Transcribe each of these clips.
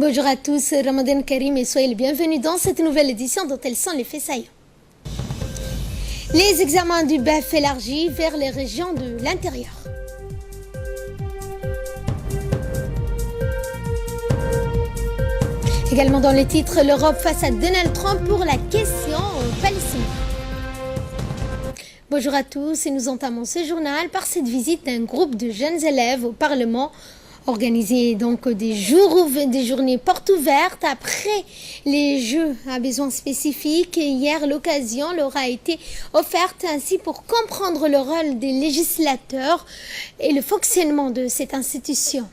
Bonjour à tous, Ramadan Karim et soyez les bienvenus dans cette nouvelle édition dont elles sont les faits saillants. Les examens du BEF élargis vers les régions de l'intérieur. Également dans les titres, l'Europe face à Donald Trump pour la question palestinienne. Bonjour à tous et nous entamons ce journal par cette visite d'un groupe de jeunes élèves au Parlement. Organiser donc des journées portes ouvertes après les Jeux à besoins spécifiques. Hier, l'occasion leur a été offerte ainsi pour comprendre le rôle des législateurs et le fonctionnement de cette institution.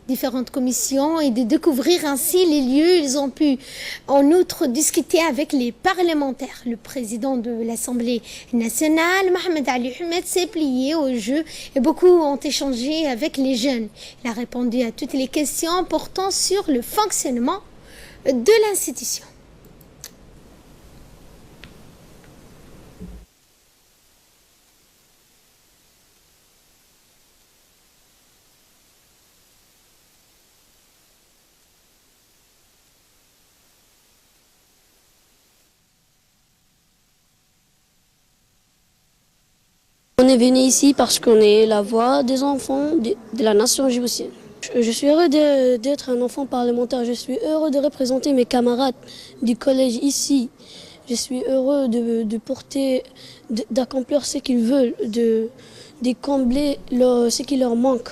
Différentes commissions et de découvrir ainsi les lieux. Ils ont pu en outre discuter avec les parlementaires. Le président de l'Assemblée nationale, Mohamed Ali Ahmed, s'est plié au jeu et beaucoup ont échangé avec les jeunes. Il a répondu à toutes les questions portant sur le fonctionnement de l'institution. On est venu ici parce qu'on est la voix des enfants de la nation djiboutienne. Je suis heureux d'être un enfant parlementaire. Je suis heureux de représenter mes camarades du collège ici. Je suis heureux de porter, d'accomplir ce qu'ils veulent, de combler ce qui leur manque.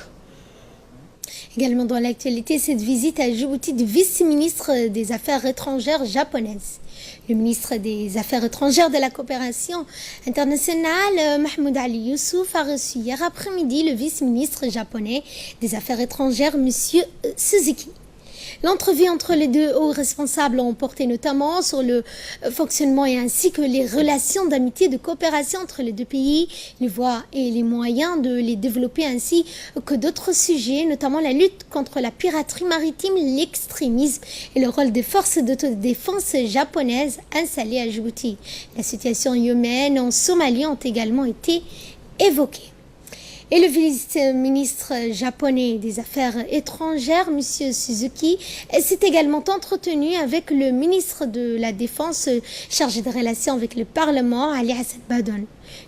Également dans l'actualité, cette visite à Djibouti du vice-ministre des Affaires étrangères japonaise. Le ministre des Affaires étrangères de la coopération internationale, Mahmoud Ali Youssouf, a reçu hier après-midi le vice-ministre japonais des Affaires étrangères, M. Suzuki. L'entrevue entre les deux hauts responsables ont porté notamment sur le fonctionnement et ainsi que les relations d'amitié et de coopération entre les deux pays, les voies et les moyens de les développer ainsi que d'autres sujets, notamment la lutte contre la piraterie maritime, l'extrémisme et le rôle des forces d'autodéfense japonaises installées à Djibouti. La situation yéménite en Somalie ont également été évoquées. Et le vice-ministre japonais des Affaires étrangères, M. Suzuki, s'est également entretenu avec le ministre de la Défense chargé de relations avec le Parlement, Ali Hassan Badon.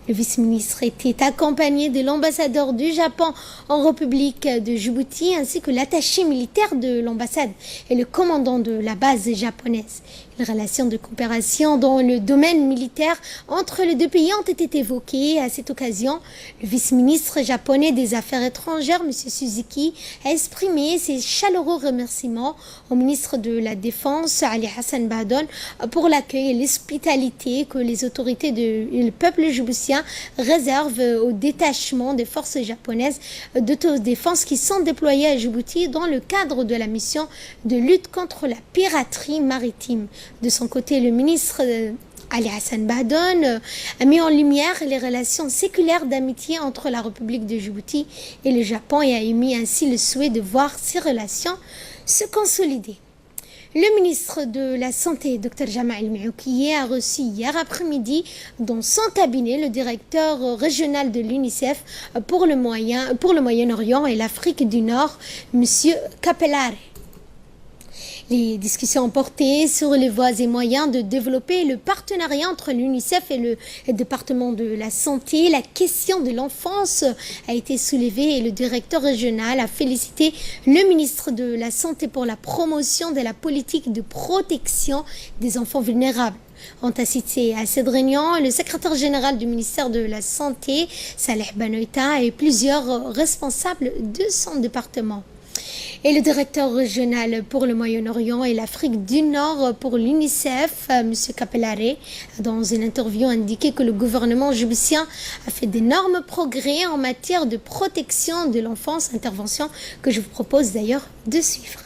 Le vice-ministre était accompagné de l'ambassadeur du Japon en République de Djibouti ainsi que l'attaché militaire de l'ambassade et le commandant de la base japonaise. Les relations de coopération dans le domaine militaire entre les deux pays ont été évoquées. À cette occasion, le vice-ministre japonais des Affaires étrangères, M. Suzuki, a exprimé ses chaleureux remerciements au ministre de la Défense, Ali Hassan Badon, pour l'accueil et l'hospitalité que les autorités et le peuple djiboutien réservent au détachement des forces japonaises d'autodéfense qui sont déployées à Djibouti dans le cadre de la mission de lutte contre la piraterie maritime. De son côté, le ministre Ali Hassan Badon a mis en lumière les relations séculaires d'amitié entre la République de Djibouti et le Japon et a émis ainsi le souhait de voir ces relations se consolider. Le ministre de la Santé, Dr Jamal Moukiye, a reçu hier après-midi dans son cabinet le directeur régional de l'UNICEF pour le Moyen-Orient et l'Afrique du Nord, M. Capellare. Les discussions ont porté sur les voies et moyens de développer le partenariat entre l'UNICEF et le département de la santé. La question de l'enfance a été soulevée et le directeur régional a félicité le ministre de la Santé pour la promotion de la politique de protection des enfants vulnérables. On a cité à cette réunion le secrétaire général du ministère de la Santé, Saleh Banoïta, et plusieurs responsables de son département. Et le directeur régional pour le Moyen-Orient et l'Afrique du Nord pour l'UNICEF, M. Capellare, dans une interview indiqué que le gouvernement djiboutien a fait d'énormes progrès en matière de protection de l'enfance, intervention que je vous propose d'ailleurs de suivre.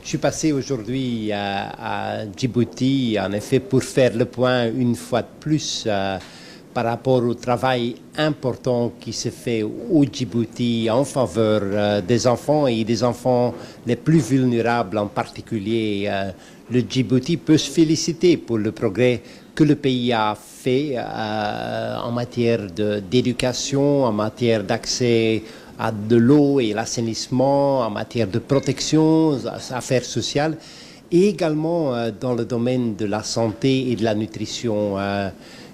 Je suis passé aujourd'hui à Djibouti, en effet, pour faire le point une fois de plus par rapport au travail important qui se fait au Djibouti en faveur des enfants et des enfants les plus vulnérables en particulier. Le Djibouti peut se féliciter pour le progrès que le pays a fait en matière d'éducation, en matière d'accès à de l'eau et l'assainissement, en matière de protection, affaires sociales, et également dans le domaine de la santé et de la nutrition.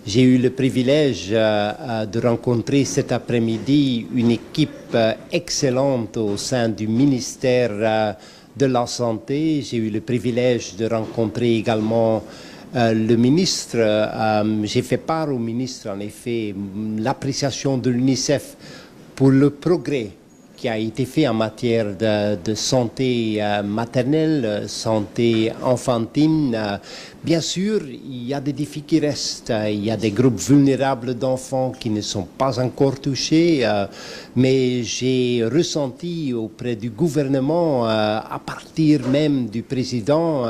J'ai eu le privilège de rencontrer cet après-midi une équipe excellente au sein du ministère de la Santé. J'ai eu le privilège de rencontrer également le ministre. J'ai fait part au ministre, en effet, l'appréciation de l'UNICEF pour le progrès qui a été fait en matière de santé maternelle, santé enfantine. Bien sûr, il y a des défis qui restent. Il y a des groupes vulnérables d'enfants qui ne sont pas encore touchés. Mais j'ai ressenti auprès du gouvernement, à partir même du président,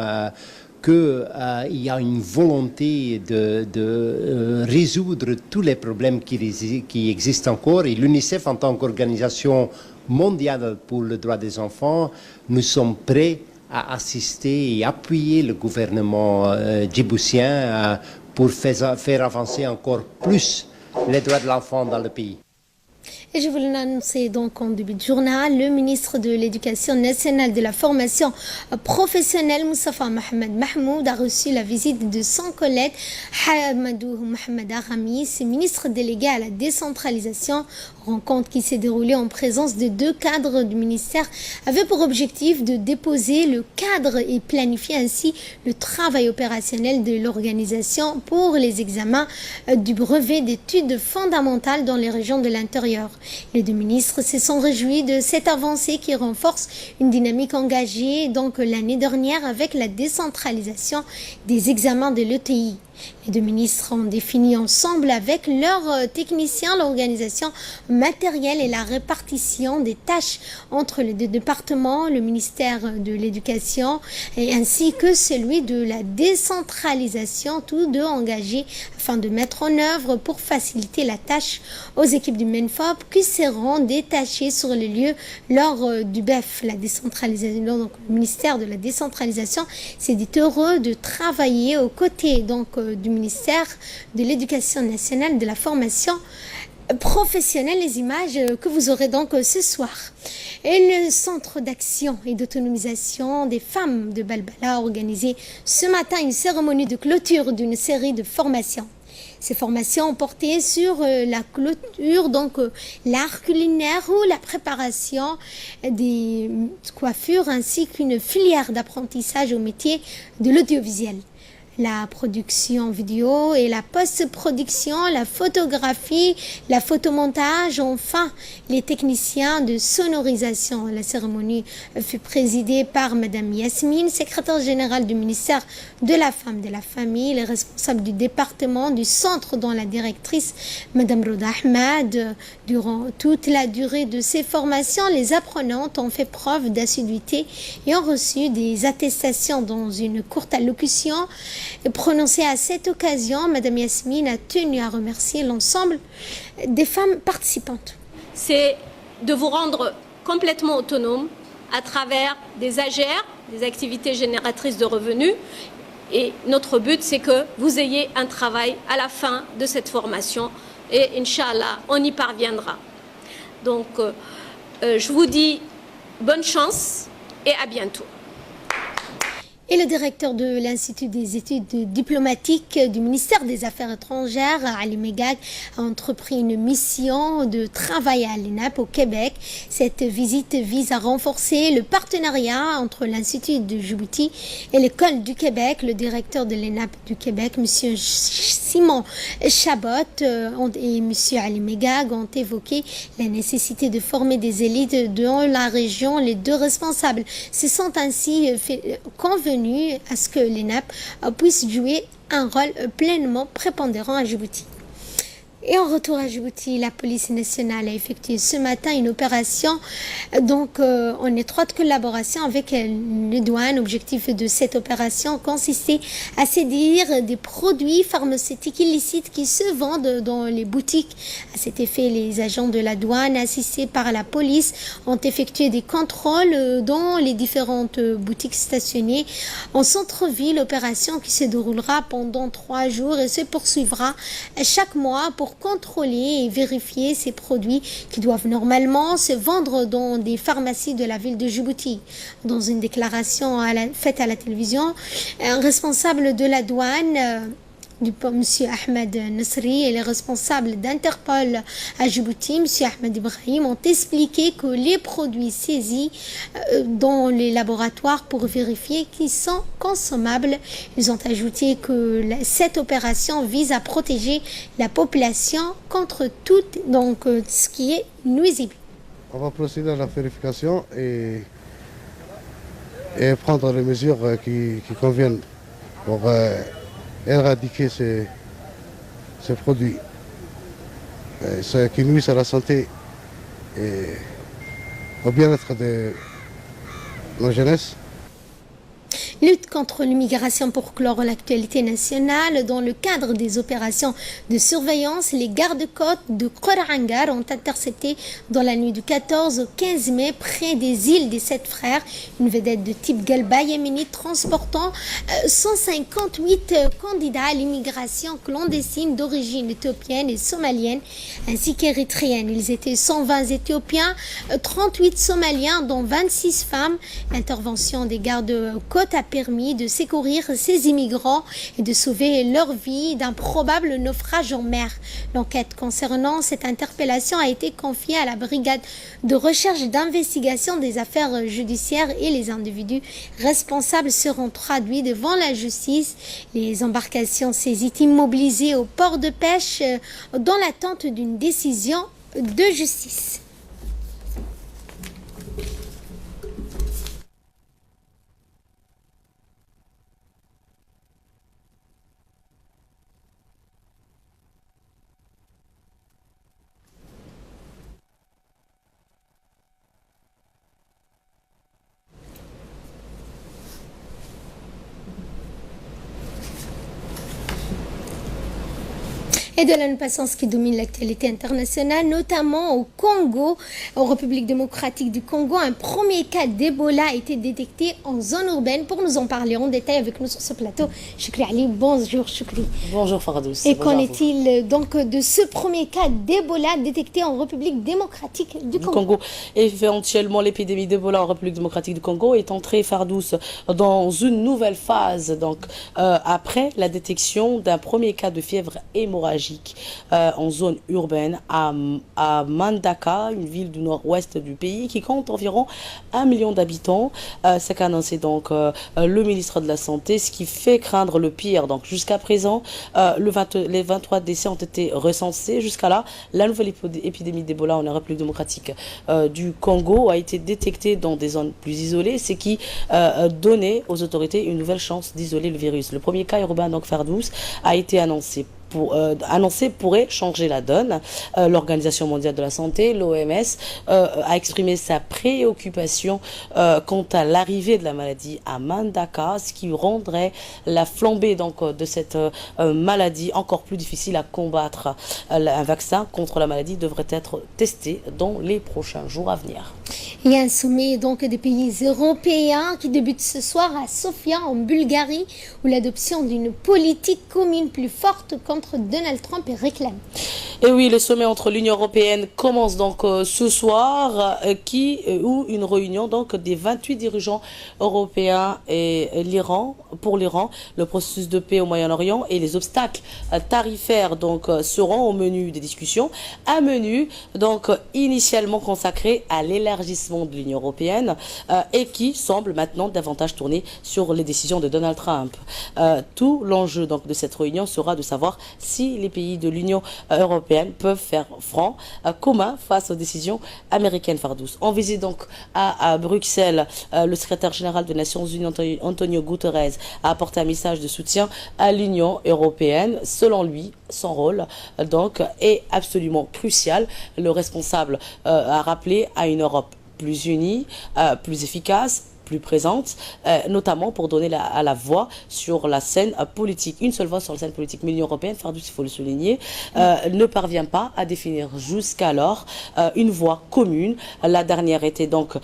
qu'il y a une volonté de résoudre tous les problèmes qui existent encore. Et l'UNICEF, en tant qu'organisation mondiale pour le droit des enfants, nous sommes prêts à assister et appuyer le gouvernement djiboutien pour faire avancer encore plus les droits de l'enfant dans le pays. Et je voulais l'annoncer donc en début de journal, le ministre de l'Éducation nationale et de la formation professionnelle, Moustapha Mohamed Mahmoud, a reçu la visite de son collègue Hamadou Mohamed Aramis, ministre délégué à la décentralisation. Rencontre qui s'est déroulée en présence de 2 cadres du ministère avait pour objectif de déposer le cadre et planifier ainsi le travail opérationnel de l'organisation pour les examens du brevet d'études fondamentales dans les régions de l'intérieur. Les 2 ministres se sont réjouis de cette avancée qui renforce une dynamique engagée donc l'année dernière avec la décentralisation des examens de l'ETI. Les 2 ministres ont défini ensemble avec leurs techniciens l'organisation matérielle et la répartition des tâches entre les 2 départements, le ministère de l'Éducation et ainsi que celui de la décentralisation, tous 2 engagés afin de mettre en œuvre pour faciliter la tâche aux équipes du MENFOP qui seront détachées sur les lieux lors du BEF, la décentralisation. Donc, le ministère de la décentralisation s'est dit heureux de travailler aux côtés du ministère de l'Éducation nationale, de la formation professionnelle. Les images que vous aurez donc ce soir. Et le centre d'action et d'autonomisation des femmes de Balbala a organisé ce matin une cérémonie de clôture d'une série de formations. Ces formations ont porté sur la clôture, donc l'art culinaire ou la préparation des coiffures ainsi qu'une filière d'apprentissage au métier de l'audiovisuel. La production vidéo et la post-production, la photographie, la photomontage, enfin les techniciens de sonorisation. La cérémonie fut présidée par Madame Yasmine, secrétaire générale du ministère de la Femme et de la Famille, les responsables du département du centre dont la directrice Madame Roda Ahmed. Durant toute la durée de ces formations, les apprenantes ont fait preuve d'assiduité et ont reçu des attestations dans une courte allocution. Prononcée à cette occasion, Madame Yasmine a tenu à remercier l'ensemble des femmes participantes. C'est de vous rendre complètement autonome à travers des AGR, des activités génératrices de revenus. Et notre but, c'est que vous ayez un travail à la fin de cette formation. Et Inch'Allah, on y parviendra. Donc, je vous dis bonne chance et à bientôt. Et le directeur de l'Institut des études diplomatiques du ministère des Affaires étrangères, Ali Megag, a entrepris une mission de travail à l'ENAP au Québec. Cette visite vise à renforcer le partenariat entre l'Institut de Djibouti et l'École du Québec. Le directeur de l'ENAP du Québec, M. Simon Chabot et M. Ali Megag ont évoqué la nécessité de former des élites dans la région. Les 2 responsables se sont ainsi convenus à ce que l'ENAP puisse jouer un rôle pleinement prépondérant à Djibouti. Et en retour à Djibouti, la police nationale a effectué ce matin une opération en étroite collaboration avec les douanes. L'objectif de cette opération consistait à saisir des produits pharmaceutiques illicites qui se vendent dans les boutiques. À cet effet, les agents de la douane assistés par la police ont effectué des contrôles dans les différentes boutiques stationnées en centre-ville. Opération qui se déroulera pendant 3 jours et se poursuivra chaque mois pour pour contrôler et vérifier ces produits qui doivent normalement se vendre dans des pharmacies de la ville de Djibouti. Dans une déclaration faite à la télévision, un responsable de la douane M. Ahmed Nasri et les responsables d'Interpol à Djibouti, M. Ahmed Ibrahim, ont expliqué que les produits saisis dans les laboratoires pour vérifier qu'ils sont consommables. Ils ont ajouté que cette opération vise à protéger la population contre tout ce qui est nuisible. On va procéder à la vérification et prendre les mesures qui conviennent pour éradiquer ces produits qui nuisent à la santé et au bien-être de nos jeunesses. Lutte contre l'immigration pour clore l'actualité nationale. Dans le cadre des opérations de surveillance, les gardes-côtes de Korangar ont intercepté dans la nuit du 14 au 15 mai près des îles des Sept Frères une vedette de type Galba yéménite transportant 158 candidats à l'immigration clandestine d'origine éthiopienne et somalienne ainsi qu'érythréenne. Ils étaient 120 Éthiopiens, 38 Somaliens dont 26 femmes. L'intervention des gardes-côtes a permis de secourir ces immigrants et de sauver leur vie d'un probable naufrage en mer. L'enquête concernant cette interpellation a été confiée à la brigade de recherche et d'investigation des affaires judiciaires et les individus responsables seront traduits devant la justice. Les embarcations saisies immobilisées au port de pêche dans l'attente d'une décision de justice. Et de l'impatience qui domine l'actualité internationale, notamment au Congo, en République démocratique du Congo. Un premier cas d'Ebola a été détecté en zone urbaine. Pour nous en parler en détail avec nous sur ce plateau, Choukri Ali. Bonjour Choukri. Bonjour Fardous. Et qu'en est-il donc de ce premier cas d'Ebola détecté en République démocratique du Congo? Éventuellement, l'épidémie d'Ebola en République démocratique du Congo est entrée, Fardous, dans une nouvelle phase. Donc, après la détection d'un premier cas de fièvre hémorragique en zone urbaine à Mandaka, une ville du nord-ouest du pays qui compte environ 1 million d'habitants. C'est qu'annoncé donc le ministre de la Santé, ce qui fait craindre le pire. Donc jusqu'à présent, les 23 décès ont été recensés. Jusqu'à là, la nouvelle épidémie d'Ebola en République démocratique du Congo a été détectée dans des zones plus isolées, ce qui donnait aux autorités une nouvelle chance d'isoler le virus. Le premier cas urbain, donc Fardous, a été annoncé pourrait changer la donne. L'Organisation mondiale de la santé, l'OMS, a exprimé sa préoccupation quant à l'arrivée de la maladie à Mandaka, ce qui rendrait la flambée donc, de cette maladie encore plus difficile à combattre. Un vaccin contre la maladie devrait être testé dans les prochains jours à venir. Il y a un sommet donc des pays européens qui débute ce soir à Sofia en Bulgarie où l'adoption d'une politique commune plus forte contre Donald Trump est réclamée. Et oui, le sommet entre l'Union européenne commence donc ce soir où une réunion donc des 28 dirigeants européens et pour l'Iran, le processus de paix au Moyen-Orient et les obstacles tarifaires donc seront au menu des discussions. Un menu donc initialement consacré à l'élargissement de l'Union européenne et qui semble maintenant davantage tourner sur les décisions de Donald Trump. Tout l'enjeu donc de cette réunion sera de savoir si les pays de l'Union européenne peuvent faire front commun face aux décisions américaines, Fardous. En visite donc à Bruxelles, le secrétaire général des Nations Unies, Antonio Guterres, a apporté un message de soutien à l'Union européenne. Selon lui, son rôle donc est absolument crucial. Le responsable a rappelé à une Europe plus unie, plus efficace plus présente, notamment pour donner à la voix sur la scène politique. Une seule voix sur la scène politique. Mais l'Union européenne, Fardous, il faut le souligner, ne parvient pas à définir jusqu'alors une voix commune. La dernière était donc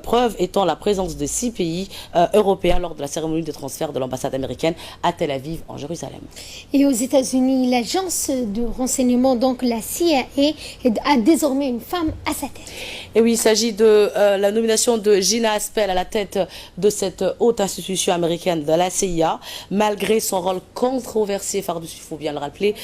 preuve étant la présence de 6 pays européens lors de la cérémonie de transfert de l'ambassade américaine à Tel Aviv, en Jérusalem. Et aux États-Unis, l'agence de renseignement, donc la CIA, a désormais une femme à sa tête. Et oui, il s'agit de la nomination de Gina Haspel à la tête de cette haute institution américaine de la CIA, malgré son rôle controversé, Fardous, il faut bien le rappeler,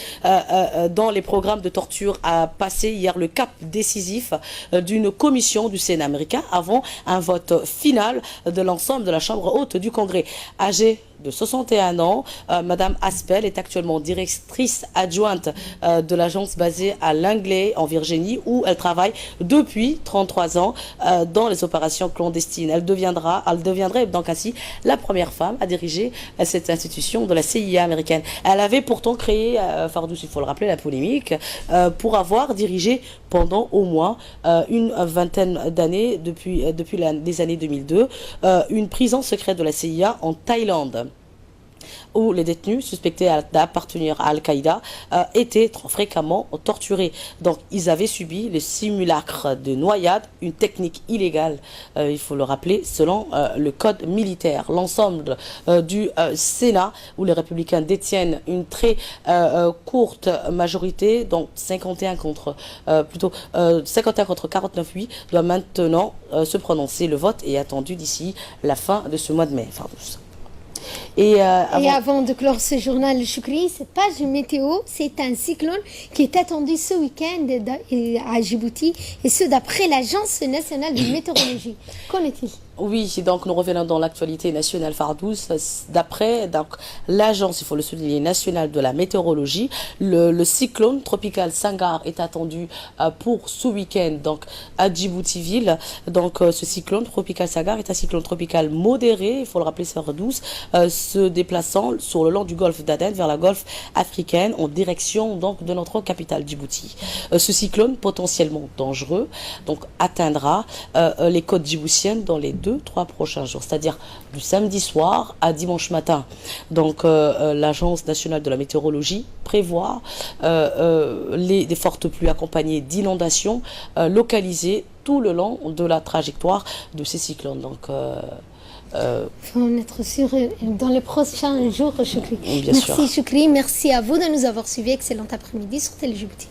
dans les programmes de torture, a passé hier le cap décisif d'une commission du Sénat américain avant un vote final de l'ensemble de la Chambre haute du Congrès. Âgée de 61 ans, Madame Haspel est actuellement directrice adjointe de l'agence basée à Langley, en Virginie, où elle travaille depuis 33 ans dans les opérations clandestines. Elle deviendrait donc ainsi la première femme à diriger cette institution de la CIA américaine. Elle avait pourtant créé, Fardous, il faut le rappeler, la polémique, pour avoir dirigé pendant au moins une vingtaine d'années, depuis les années 2002, une prison secrète de la CIA en Thaïlande, où les détenus suspectés d'appartenir à Al-Qaïda étaient fréquemment torturés. Donc, ils avaient subi le simulacre de noyade, une technique illégale, il faut le rappeler, selon le code militaire. L'ensemble du Sénat, où les républicains détiennent une très courte majorité, donc 51 contre 49, oui, doit maintenant se prononcer. Le vote est attendu d'ici la fin de ce mois de mai, Fardous. Et avant de clore ce journal, Choukri, cette page météo, c'est un cyclone qui est attendu ce week-end à Djibouti, et ce d'après l'Agence nationale de météorologie. Qu'en est-il ? Oui, donc nous revenons dans l'actualité nationale, Fardous. D'après l'agence, il faut le souligner, nationale de la météorologie, le cyclone tropical Sangar est attendu pour ce week-end donc à Djibouti-Ville. Donc ce cyclone tropical Sangar est un cyclone tropical modéré, il faut le rappeler, Fardous, se déplaçant sur le long du golfe d'Aden vers la golfe africaine en direction donc de notre capitale Djibouti. Ce cyclone potentiellement dangereux donc atteindra les côtes djiboutiennes dans les 2-3 prochains jours, c'est-à-dire du samedi soir à dimanche matin. Donc l'Agence nationale de la météorologie prévoit des fortes pluies accompagnées d'inondations localisées tout le long de la trajectoire de ces cyclones. Donc faut en être sûr dans les prochains jours, Choukri. Merci Choukri, merci à vous de nous avoir suivis. Excellent après-midi sur Télé Djibouti.